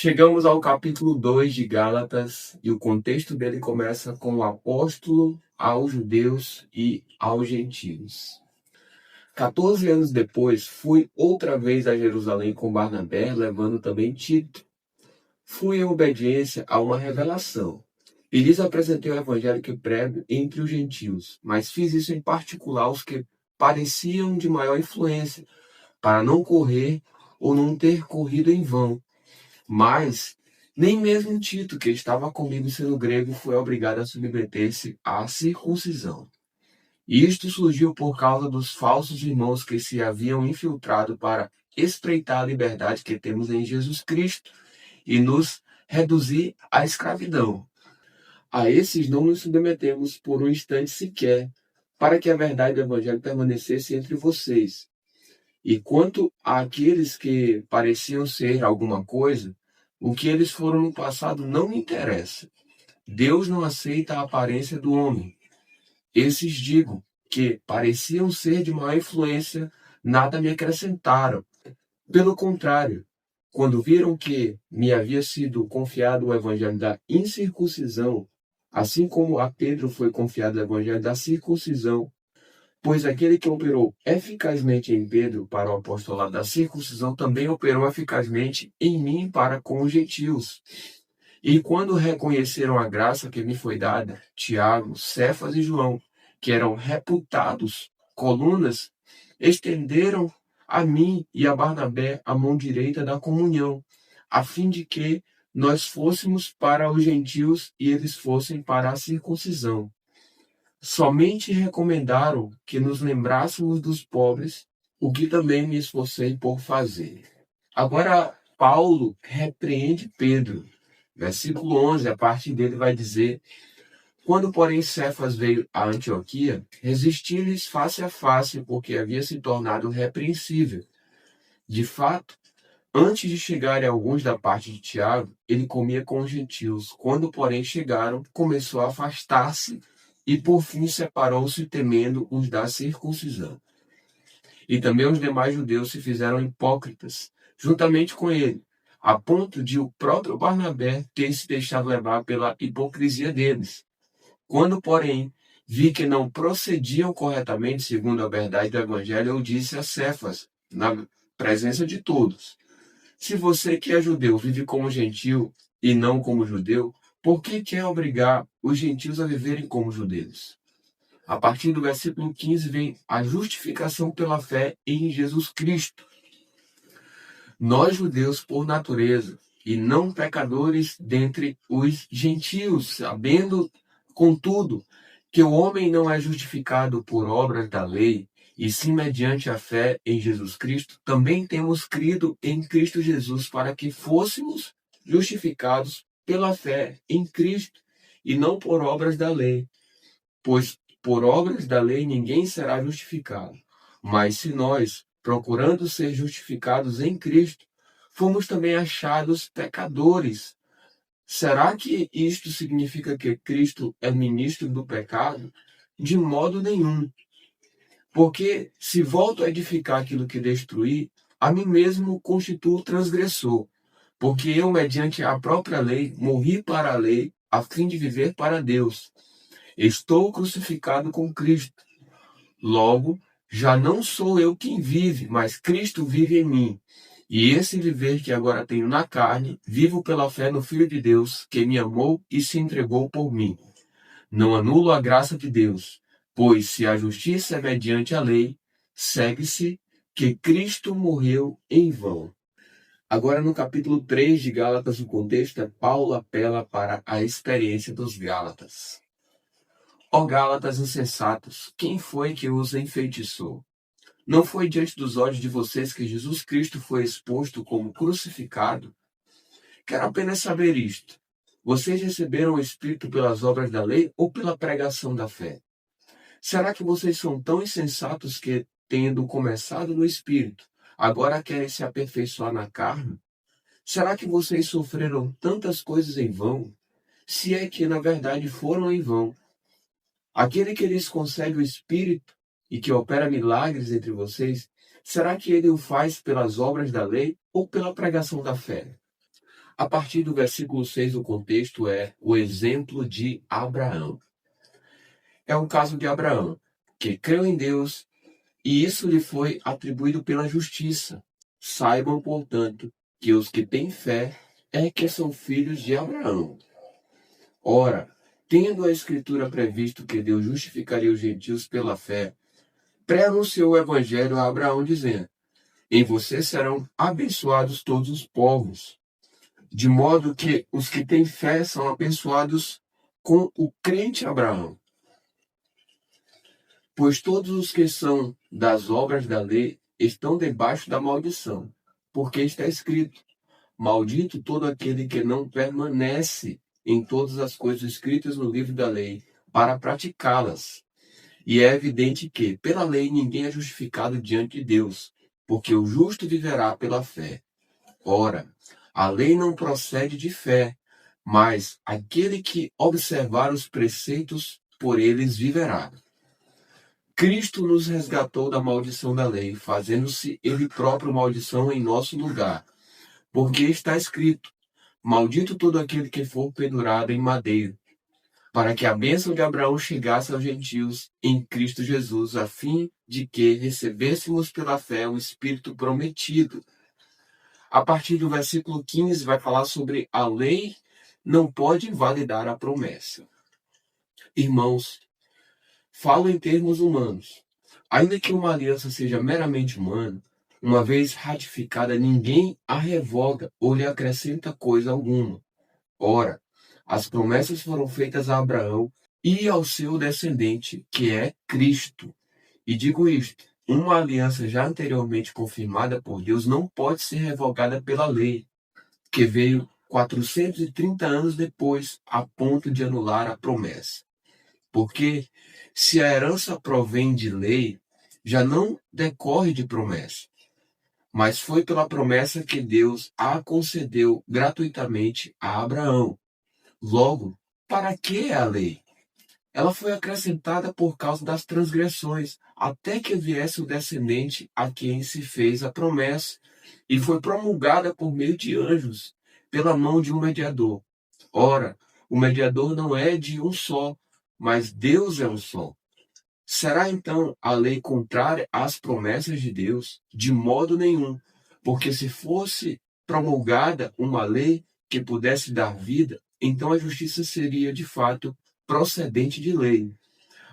Chegamos ao capítulo 2 de Gálatas e o contexto dele começa com o apóstolo aos judeus e aos gentios. 14 anos depois, fui outra vez a Jerusalém com Barnabé, levando também Tito. Fui em obediência a uma revelação e lhes apresentei o evangelho que prego entre os gentios, mas fiz isso em particular aos que pareciam de maior influência, para não correr ou não ter corrido em vão. Mas nem mesmo Tito, que estava comigo sendo grego, foi obrigado a submeter-se à circuncisão. Isto surgiu por causa dos falsos irmãos que se haviam infiltrado para espreitar a liberdade que temos em Jesus Cristo e nos reduzir à escravidão. A esses não nos submetemos por um instante sequer, para que a verdade do Evangelho permanecesse entre vocês. E quanto àqueles que pareciam ser alguma coisa, o que eles foram no passado não me interessa. Deus não aceita a aparência do homem. Esses digo que pareciam ser de maior influência, nada me acrescentaram. Pelo contrário, quando viram que me havia sido confiado o evangelho da incircuncisão, assim como a Pedro foi confiado o evangelho da circuncisão, pois aquele que operou eficazmente em Pedro para o apostolado da circuncisão também operou eficazmente em mim para com os gentios. E quando reconheceram a graça que me foi dada, Tiago, Cefas e João, que eram reputados colunas, estenderam a mim e a Barnabé a mão direita da comunhão, a fim de que nós fôssemos para os gentios e eles fossem para a circuncisão. Somente recomendaram que nos lembrássemos dos pobres, o que também me esforcei por fazer. Agora, Paulo repreende Pedro. Versículo 11, a partir dele vai dizer: quando, porém, Cefas veio a Antioquia, resisti-lhes face a face, porque havia se tornado repreensível. De fato, antes de chegarem alguns da parte de Tiago, ele comia com os gentios. Quando, porém, chegaram, começou a afastar-se e, por fim, separou-se, temendo os da circuncisão. E também os demais judeus se fizeram hipócritas, juntamente com ele, a ponto de o próprio Barnabé ter se deixado levar pela hipocrisia deles. Quando, porém, vi que não procediam corretamente segundo a verdade do evangelho, eu disse a Cefas, na presença de todos: se você que é judeu vive como gentil e não como judeu, por que quer obrigar os gentios a viverem como judeus? A partir do versículo 15 vem a justificação pela fé em Jesus Cristo. Nós, judeus, por natureza, e não pecadores dentre os gentios, sabendo, contudo, que o homem não é justificado por obras da lei, e sim mediante a fé em Jesus Cristo, também temos crido em Cristo Jesus para que fôssemos justificados pela fé em Cristo, e não por obras da lei. Pois por obras da lei ninguém será justificado. Mas se nós, procurando ser justificados em Cristo, fomos também achados pecadores, será que isto significa que Cristo é ministro do pecado? De modo nenhum. Porque se volto a edificar aquilo que destruí, a mim mesmo constituo transgressor. Porque eu, mediante a própria lei, morri para a lei, a fim de viver para Deus. Estou crucificado com Cristo. Logo, já não sou eu quem vive, mas Cristo vive em mim. E esse viver que agora tenho na carne, vivo pela fé no Filho de Deus, que me amou e se entregou por mim. Não anulo a graça de Deus, pois se a justiça é mediante a lei, segue-se que Cristo morreu em vão. Agora, no capítulo 3 de Gálatas, o contexto é Paulo apela para a experiência dos Gálatas. Ó Gálatas insensatos, quem foi que os enfeitiçou? Não foi diante dos olhos de vocês que Jesus Cristo foi exposto como crucificado? Quero apenas saber isto. Vocês receberam o Espírito pelas obras da lei ou pela pregação da fé? Será que vocês são tão insensatos que, tendo começado no Espírito, agora querem se aperfeiçoar na carne? Será que vocês sofreram tantas coisas em vão? Se é que, na verdade, foram em vão. Aquele que lhes concede o Espírito e que opera milagres entre vocês, será que ele o faz pelas obras da lei ou pela pregação da fé? A partir do versículo 6, o contexto é o exemplo de Abraão. É o caso de Abraão, que creu em Deus e isso lhe foi atribuído pela justiça. Saibam, portanto, que os que têm fé é que são filhos de Abraão. Ora, tendo a Escritura previsto que Deus justificaria os gentios pela fé, pré-anunciou o Evangelho a Abraão, dizendo: em você serão abençoados todos os povos. De modo que os que têm fé são abençoados com o crente Abraão. Pois todos os que são das obras da lei estão debaixo da maldição, porque está escrito: maldito todo aquele que não permanece em todas as coisas escritas no livro da lei, para praticá-las. E é evidente que, pela lei, ninguém é justificado diante de Deus, porque o justo viverá pela fé. Ora, a lei não procede de fé, mas aquele que observar os preceitos, por eles viverá. Cristo nos resgatou da maldição da lei, fazendo-se ele próprio maldição em nosso lugar. Porque está escrito: maldito todo aquele que for pendurado em madeiro, para que a bênção de Abraão chegasse aos gentios em Cristo Jesus, a fim de que recebêssemos pela fé o Espírito prometido. A partir do versículo 15 vai falar sobre a lei não pode validar a promessa. Irmãos, falo em termos humanos. Ainda que uma aliança seja meramente humana, uma vez ratificada, ninguém a revoga ou lhe acrescenta coisa alguma. Ora, as promessas foram feitas a Abraão e ao seu descendente, que é Cristo. E digo isto: uma aliança já anteriormente confirmada por Deus não pode ser revogada pela lei, que veio 430 anos depois, a ponto de anular a promessa. Porque, se a herança provém de lei, já não decorre de promessa, mas foi pela promessa que Deus a concedeu gratuitamente a Abraão. Logo, para que a lei? Ela foi acrescentada por causa das transgressões, até que viesse o descendente a quem se fez a promessa, e foi promulgada por meio de anjos, pela mão de um mediador. Ora, o mediador não é de um só, mas Deus é um só. Será então a lei contrária às promessas de Deus? De modo nenhum, porque se fosse promulgada uma lei que pudesse dar vida, então a justiça seria de fato procedente de lei.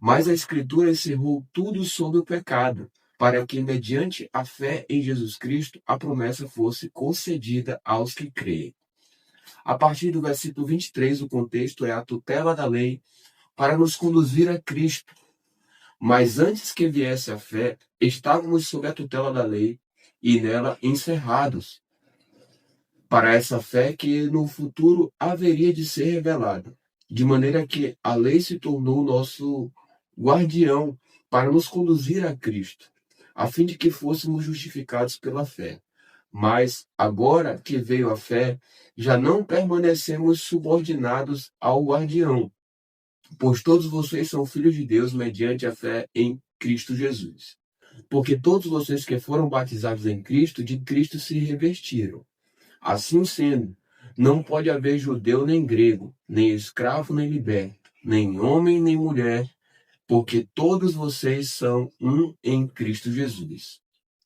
Mas a Escritura encerrou tudo sobre o pecado, para que, mediante a fé em Jesus Cristo, a promessa fosse concedida aos que creem. A partir do versículo 23, o contexto é a tutela da lei para nos conduzir a Cristo. Mas antes que viesse a fé, estávamos sob a tutela da lei e nela encerrados, para essa fé que no futuro haveria de ser revelada. De maneira que a lei se tornou nosso guardião para nos conduzir a Cristo, a fim de que fôssemos justificados pela fé. Mas, agora que veio a fé, já não permanecemos subordinados ao guardião, pois todos vocês são filhos de Deus mediante a fé em Cristo Jesus. Porque todos vocês que foram batizados em Cristo, de Cristo se revestiram. Assim sendo, não pode haver judeu nem grego, nem escravo nem liberto, nem homem nem mulher, porque todos vocês são um em Cristo Jesus.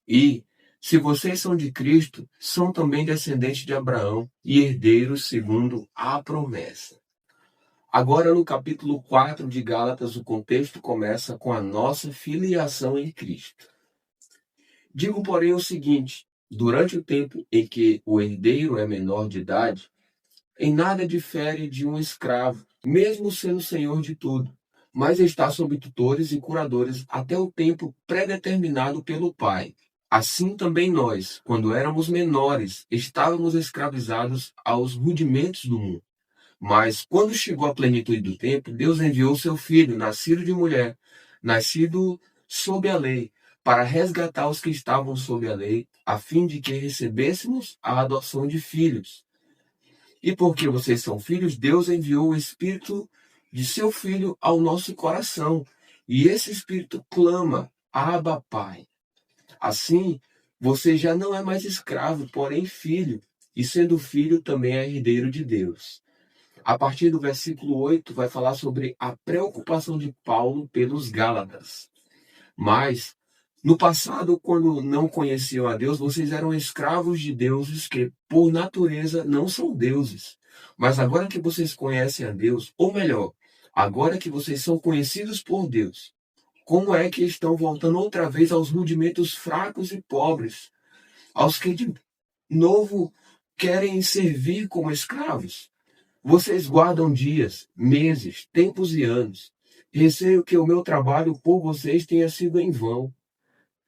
E, se vocês são de Cristo, são também descendentes de Abraão e herdeiros segundo a promessa. Agora, no capítulo 4 de Gálatas, o contexto começa com a nossa filiação em Cristo. Digo, porém, o seguinte: durante o tempo em que o herdeiro é menor de idade, em nada difere de um escravo, mesmo sendo senhor de tudo, mas está sob tutores e curadores até o tempo predeterminado pelo Pai. Assim também nós, quando éramos menores, estávamos escravizados aos rudimentos do mundo. Mas quando chegou a plenitude do tempo, Deus enviou seu filho, nascido de mulher, nascido sob a lei, para resgatar os que estavam sob a lei, a fim de que recebêssemos a adoção de filhos. E porque vocês são filhos, Deus enviou o Espírito de seu Filho ao nosso coração. E esse Espírito clama: Abba, Pai. Assim, você já não é mais escravo, porém filho. e sendo filho também é herdeiro de Deus. A partir do versículo 8 vai falar sobre a preocupação de Paulo pelos Gálatas. Mas, no passado, quando não conheciam a Deus, vocês eram escravos de deuses que, por natureza, não são deuses. Mas agora que vocês conhecem a Deus, ou melhor, agora que vocês são conhecidos por Deus, como é que estão voltando outra vez aos rudimentos fracos e pobres, aos que de novo querem servir como escravos? Vocês guardam dias, meses, tempos e anos. Receio que o meu trabalho por vocês tenha sido em vão.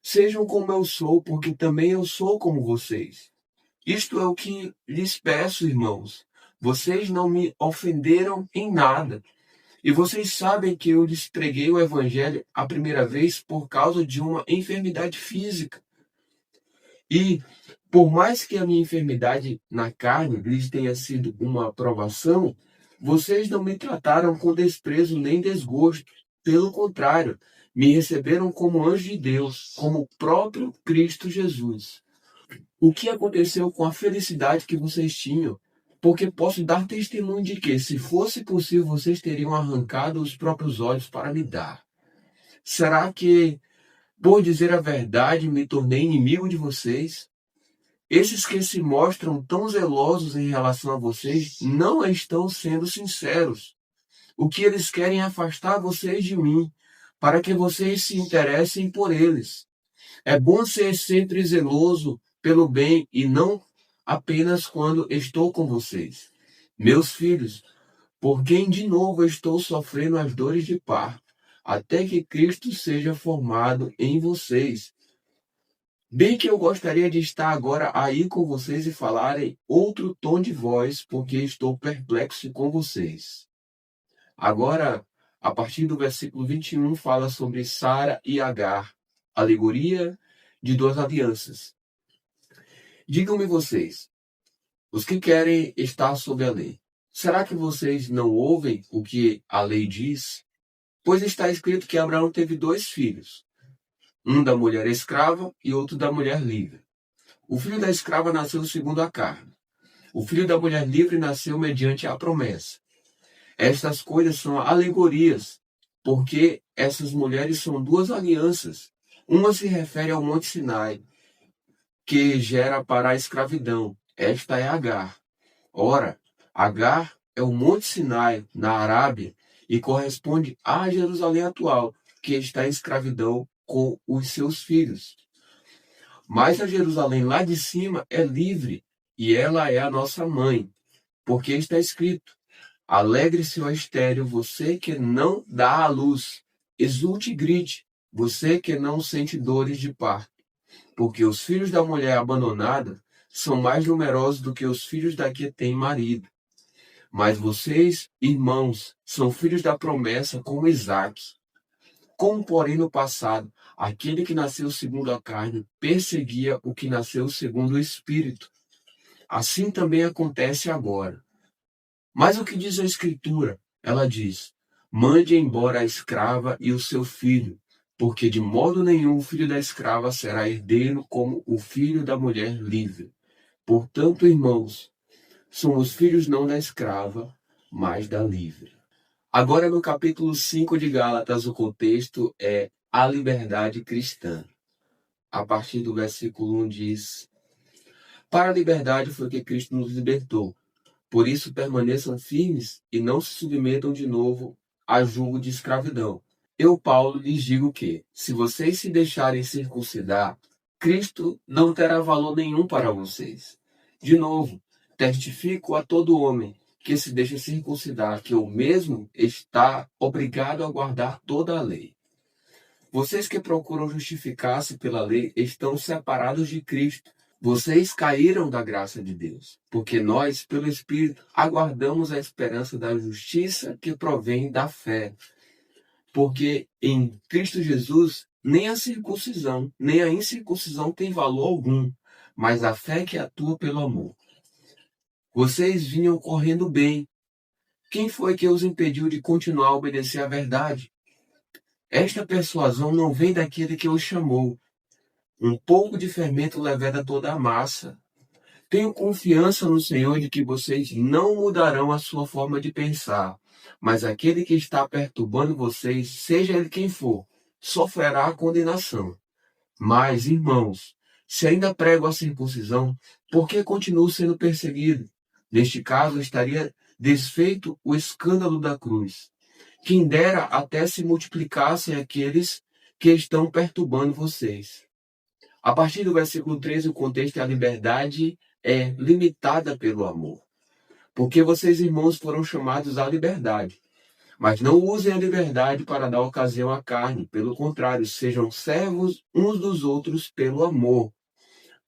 Sejam como eu sou, porque também eu sou como vocês. Isto é o que lhes peço, irmãos. Vocês não me ofenderam em nada. E vocês sabem que eu lhes preguei o evangelho a primeira vez por causa de uma enfermidade física. E, por mais que a minha enfermidade na carne lhes tenha sido uma provação, vocês não me trataram com desprezo nem desgosto. Pelo contrário, me receberam como anjo de Deus, como o próprio Cristo Jesus. O que aconteceu com a felicidade que vocês tinham? Porque posso dar testemunho de que, se fosse possível, vocês teriam arrancado os próprios olhos para me dar. Será que, por dizer a verdade, me tornei inimigo de vocês? Esses que se mostram tão zelosos em relação a vocês não estão sendo sinceros. O que eles querem é afastar vocês de mim, para que vocês se interessem por eles. É bom ser sempre zeloso pelo bem e não apenas quando estou com vocês. Meus filhos, por quem de novo estou sofrendo as dores de parto, até que Cristo seja formado em vocês. Bem que eu gostaria de estar agora aí com vocês e falar em outro tom de voz, porque estou perplexo com vocês. Agora, a partir do versículo 21, fala sobre Sara e Agar, alegoria de duas alianças. Digam-me vocês, os que querem estar sob a lei, será que vocês não ouvem o que a lei diz? Pois está escrito que Abraão teve 2 filhos, um da mulher escrava e outro da mulher livre. O filho da escrava nasceu segundo a carne. O filho da mulher livre nasceu mediante a promessa. Estas coisas são alegorias, porque essas mulheres são 2 alianças. Uma se refere ao Monte Sinai, que gera para a escravidão. Esta é Agar. Ora, Agar é o Monte Sinai, na Arábia, e corresponde a Jerusalém atual, que está em escravidão com os seus filhos. Mas a Jerusalém lá de cima é livre, e ela é a nossa mãe, porque está escrito: alegre-se, ó estéril, você que não dá à luz, exulte e grite, você que não sente dores de parto, porque os filhos da mulher abandonada são mais numerosos do que os filhos da que tem marido. Mas vocês, irmãos, são filhos da promessa como Isaque. Como, porém, no passado, aquele que nasceu segundo a carne perseguia o que nasceu segundo o Espírito. Assim também acontece agora. Mas o que diz a Escritura? Ela diz: mande embora a escrava e o seu filho, porque de modo nenhum o filho da escrava será herdeiro como o filho da mulher livre. Portanto, irmãos, somos filhos não da escrava, mas da livre. Agora, no capítulo 5 de Gálatas, o contexto é a liberdade cristã. A partir do versículo 1 diz: para a liberdade foi que Cristo nos libertou. Por isso permaneçam firmes e não se submetam de novo a julgo de escravidão. Eu, Paulo, lhes digo que, se vocês se deixarem circuncidar, Cristo não terá valor nenhum para vocês. De novo, testifico a todo homem que se deixa circuncidar que o mesmo está obrigado a guardar toda a lei. Vocês que procuram justificar-se pela lei estão separados de Cristo. Vocês caíram da graça de Deus, porque nós, pelo Espírito, aguardamos a esperança da justiça que provém da fé. Porque em Cristo Jesus, nem a circuncisão, nem a incircuncisão tem valor algum, mas a fé que atua pelo amor. Vocês vinham correndo bem. Quem foi que os impediu de continuar a obedecer à verdade? Esta persuasão não vem daquele que os chamou. Um pouco de fermento leveda toda a massa. Tenho confiança no Senhor de que vocês não mudarão a sua forma de pensar, mas aquele que está perturbando vocês, seja ele quem for, sofrerá a condenação. Mas, irmãos, se ainda prego a circuncisão, por que continuo sendo perseguido? Neste caso, estaria desfeito o escândalo da cruz. Quem dera até se multiplicassem aqueles que estão perturbando vocês. A partir do versículo 13, o contexto é a liberdade é limitada pelo amor. Porque vocês, irmãos, foram chamados à liberdade. Mas não usem a liberdade para dar ocasião à carne. Pelo contrário, sejam servos uns dos outros pelo amor.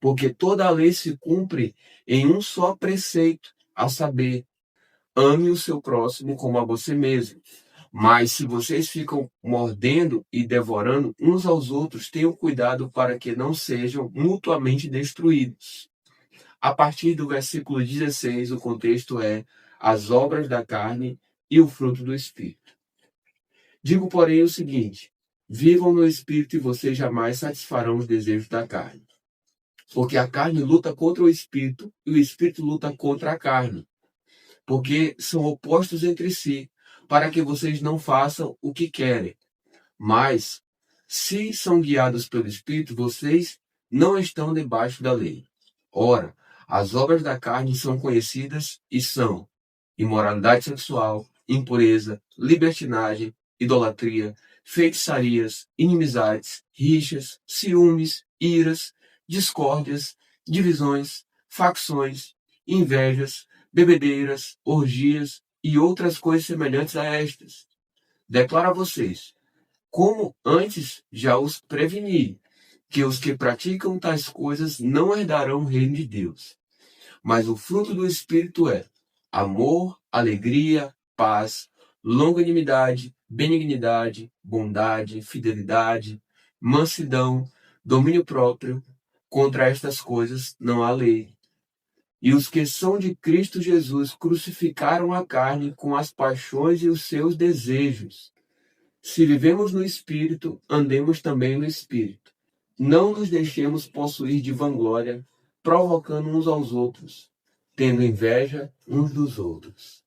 Porque toda a lei se cumpre em um só preceito, a saber, ame o seu próximo como a você mesmo. Mas se vocês ficam mordendo e devorando uns aos outros, tenham cuidado para que não sejam mutuamente destruídos. A partir do versículo 16, o contexto é as obras da carne e o fruto do Espírito. Digo, porém, o seguinte: vivam no Espírito e vocês jamais satisfarão os desejos da carne. Porque a carne luta contra o Espírito e o Espírito luta contra a carne. Porque são opostos entre si, para que vocês não façam o que querem. Mas, se são guiados pelo Espírito, vocês não estão debaixo da lei. Ora, as obras da carne são conhecidas e são imoralidade sexual, impureza, libertinagem, idolatria, feitiçarias, inimizades, rixas, ciúmes, iras, discórdias, divisões, facções, invejas, bebedeiras, orgias e outras coisas semelhantes a estas. Declaro a vocês, como antes já os preveni, que os que praticam tais coisas não herdarão o reino de Deus. Mas o fruto do Espírito é amor, alegria, paz, longanimidade, benignidade, bondade, fidelidade, mansidão, domínio próprio. Contra estas coisas não há lei. E os que são de Cristo Jesus crucificaram a carne com as paixões e os seus desejos. Se vivemos no Espírito, andemos também no Espírito. Não nos deixemos possuir de vanglória, provocando uns aos outros, tendo inveja uns dos outros.